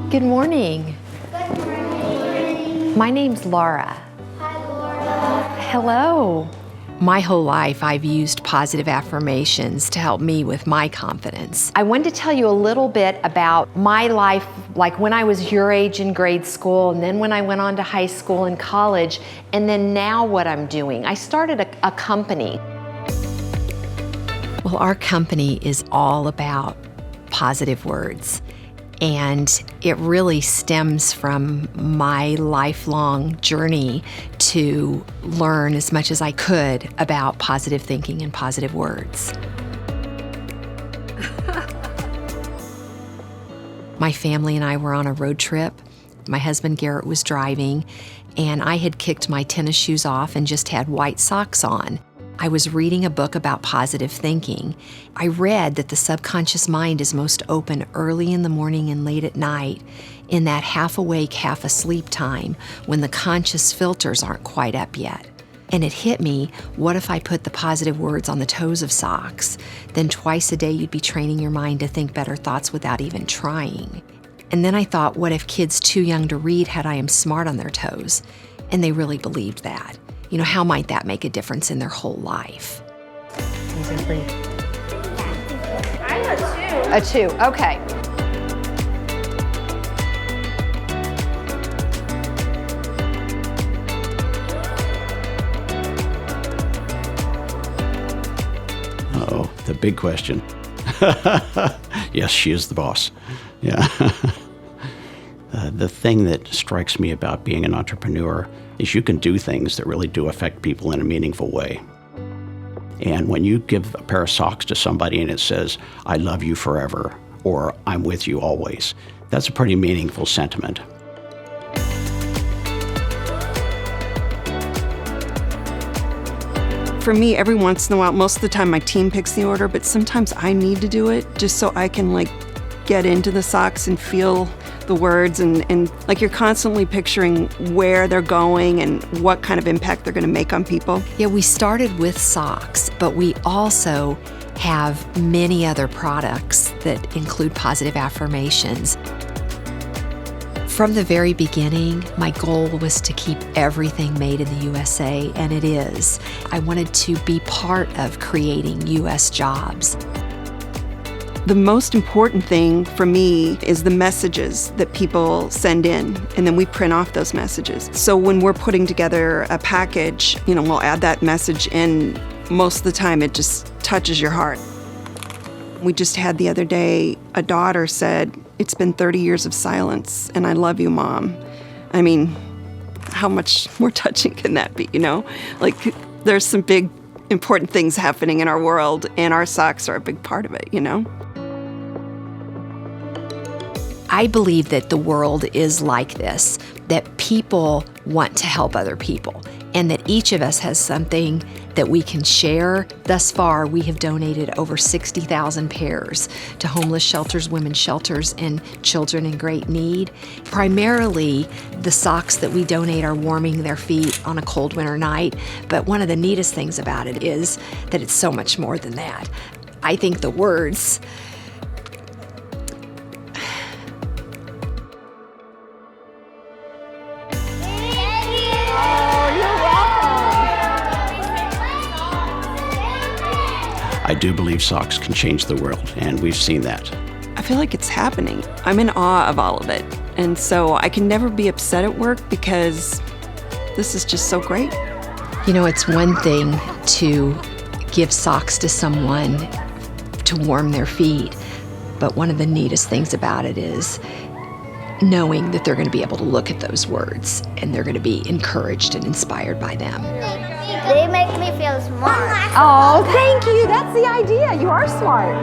Good morning. Good morning. My name's Laura. Hi, Laura. Hello. My whole life, I've used positive affirmations to help me with my confidence. I wanted to tell you a little bit about my life, like when I was your age in grade school, and then when I went on to high school and college, and then now what I'm doing. I started a company. Well, our company is all about positive words. And it really stems from my lifelong journey to learn as much as I could about positive thinking and positive words. My family and I were on a road trip. My husband Garrett was driving, and I had kicked my tennis shoes off and just had white socks on. I was reading a book about positive thinking. I read that the subconscious mind is most open early in the morning and late at night, in that half awake, half asleep time when the conscious filters aren't quite up yet. And it hit me, what if I put the positive words on the toes of socks? Then twice a day you'd be training your mind to think better thoughts without even trying. And then I thought, what if kids too young to read had I am smart on their toes? And they really believed that. You know, how might that make a difference in their whole life? I'm a 2. A 2, okay. Uh-oh, the big question. Yes, she is the boss. Yeah. The thing that strikes me about being an entrepreneur is you can do things that really do affect people in a meaningful way. And when you give a pair of socks to somebody and it says, "I love you forever," or "I'm with you always," that's a pretty meaningful sentiment. For me, every once in a while, most of the time my team picks the order, but sometimes I need to do it just so I can get into the socks and feel the words and like you're constantly picturing where they're going and what kind of impact they're going to make on people. Yeah, we started with socks, but we also have many other products that include positive affirmations. From the very beginning, my goal was to keep everything made in the USA, and it is. I wanted to be part of creating US jobs. The most important thing for me is the messages that people send in, and then we print off those messages. So when we're putting together a package, we'll add that message in. Most of the time, it just touches your heart. We just had the other day, a daughter said, "It's been 30 years of silence, and I love you, Mom." I mean, how much more touching can that be, There's some big, important things happening in our world, and our socks are a big part of it, I believe that the world is like this, that people want to help other people, and that each of us has something that we can share. Thus far, we have donated over 60,000 pairs to homeless shelters, women's shelters, and children in great need. Primarily, the socks that we donate are warming their feet on a cold winter night, but one of the neatest things about it is that it's so much more than that. I think the words I do believe socks can change the world, and we've seen that. I feel like it's happening. I'm in awe of all of it. And so I can never be upset at work because this is just so great. It's one thing to give socks to someone to warm their feet, but one of the neatest things about it is knowing that they're going to be able to look at those words and they're going to be encouraged and inspired by them. They make me feel smart. Oh, thank you. That's the idea. You are smart.